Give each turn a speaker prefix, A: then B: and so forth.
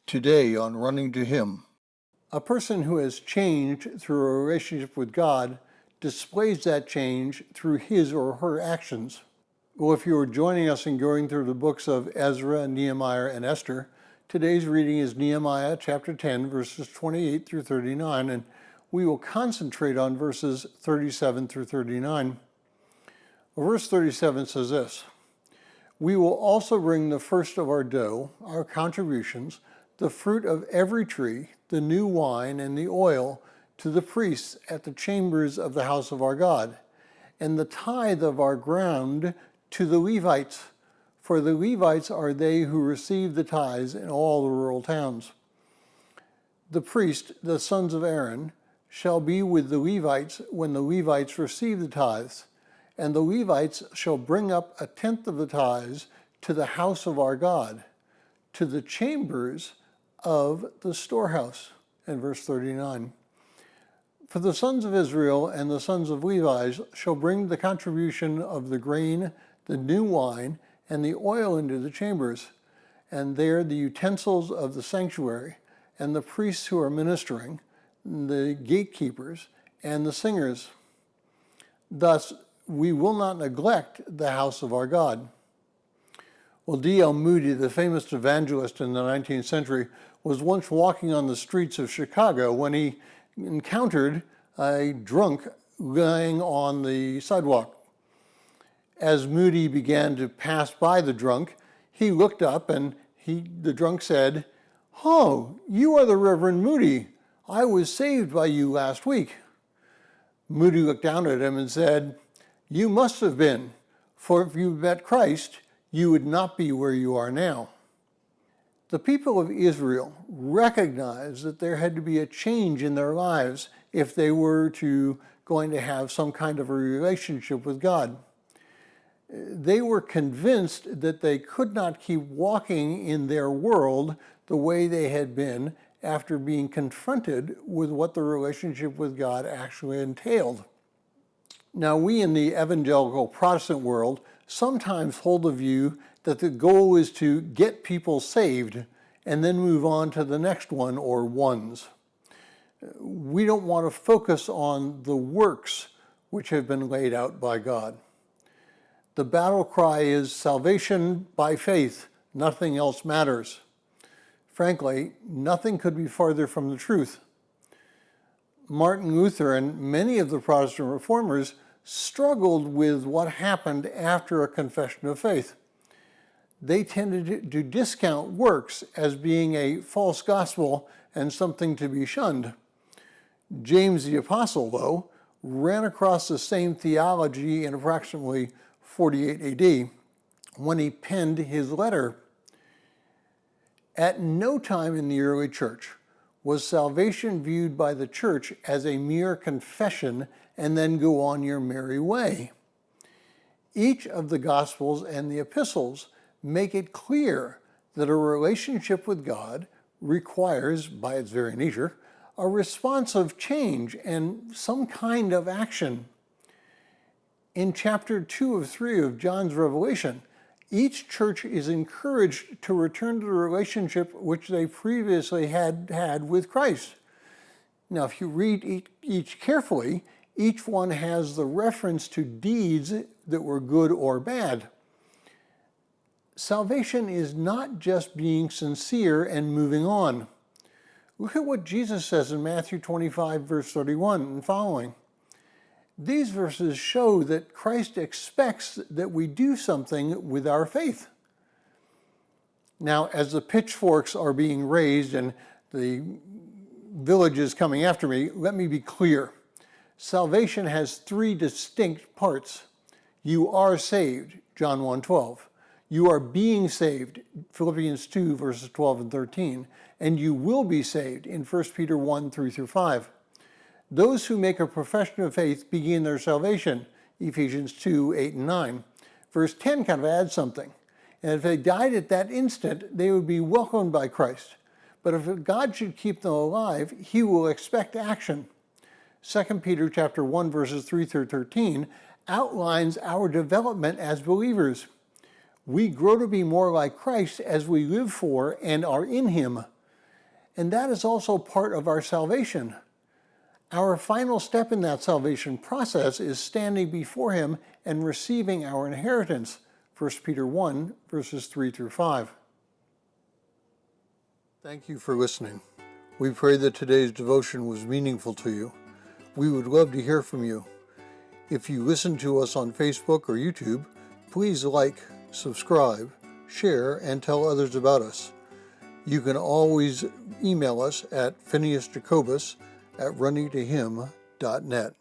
A: Today on Running to Him.
B: A person who has changed through a relationship with God displays that change through his or her actions. Well, if you are joining us in going through the books of Ezra, Nehemiah, and Esther, today's reading is Nehemiah chapter 10, verses 28 through 39, and we will concentrate on verses 37 through 39. Verse 37 says this: "We will also bring the first of our dough, our contributions, the fruit of every tree, the new wine and the oil, to the priests at the chambers of the house of our God, and the tithe of our ground to the Levites, for the Levites are they who receive the tithes in all the rural towns. The priest, the sons of Aaron, shall be with the Levites when the Levites receive the tithes, and the Levites shall bring up a tenth of the tithes to the house of our God, to the chambers of the storehouse." And verse 39. "For the sons of Israel and the sons of Levi shall bring the contribution of the grain, the new wine, and the oil into the chambers, and there the utensils of the sanctuary, and the priests who are ministering, the gatekeepers, and the singers. Thus we will not neglect the house of our God." Well, D.L. Moody, the famous evangelist in the 19th century, was once walking on the streets of Chicago when he encountered a drunk lying on the sidewalk. As Moody began to pass by the drunk, he looked up and the drunk said, "Oh, you are the Reverend Moody. I was saved by you last week." Moody looked down at him and said, "You must have been, for if you met Christ, you would not be where you are now." The people of Israel recognized that there had to be a change in their lives if they were going to have some kind of a relationship with God. They were convinced that they could not keep walking in their world the way they had been after being confronted with what the relationship with God actually entailed. Now, we in the evangelical Protestant world sometimes hold the view that the goal is to get people saved and then move on to the next one or ones. We don't want to focus on the works which have been laid out by God. The battle cry is salvation by faith, nothing else matters. Frankly, nothing could be farther from the truth. Martin Luther and many of the Protestant reformers struggled with what happened after a confession of faith. They tended to discount works as being a false gospel and something to be shunned. James the Apostle, though, ran across the same theology in approximately 48 AD when he penned his letter. At no time in the early church was salvation viewed by the church as a mere confession and then go on your merry way. Each of the Gospels and the epistles make it clear that a relationship with God requires, by its very nature, a response of change and some kind of action. In chapter 2 of 3 of John's Revelation, each church is encouraged to return to the relationship which they previously had with Christ. Now, if you read each carefully, each one has the reference to deeds that were good or bad. Salvation is not just being sincere and moving on. Look at what Jesus says in Matthew 25, verse 31 and following. These verses show that Christ expects that we do something with our faith. Now, as the pitchforks are being raised and the village is coming after me, let me be clear. Salvation has three distinct parts. You are saved, John 1:12. You are being saved, Philippians 2, verses 12 and 13. And you will be saved in 1 Peter 1, 3 through 5. Those who make a profession of faith begin their salvation, Ephesians 2, 8 and 9. Verse 10 kind of adds something. And if they died at that instant, they would be welcomed by Christ. But if God should keep them alive, he will expect action. 2 Peter chapter 1, verses 3 through 13 outlines our development as believers. We grow to be more like Christ as we live for and are in him. And that is also part of our salvation. Our final step in that salvation process is standing before Him and receiving our inheritance. 1 Peter 1, verses 3 through 5.
A: Thank you for listening. We pray that today's devotion was meaningful to you. We would love to hear from you. If you listen to us on Facebook or YouTube, please like, subscribe, share, and tell others about us. You can always email us at phineasjacobus@runningtohim.net.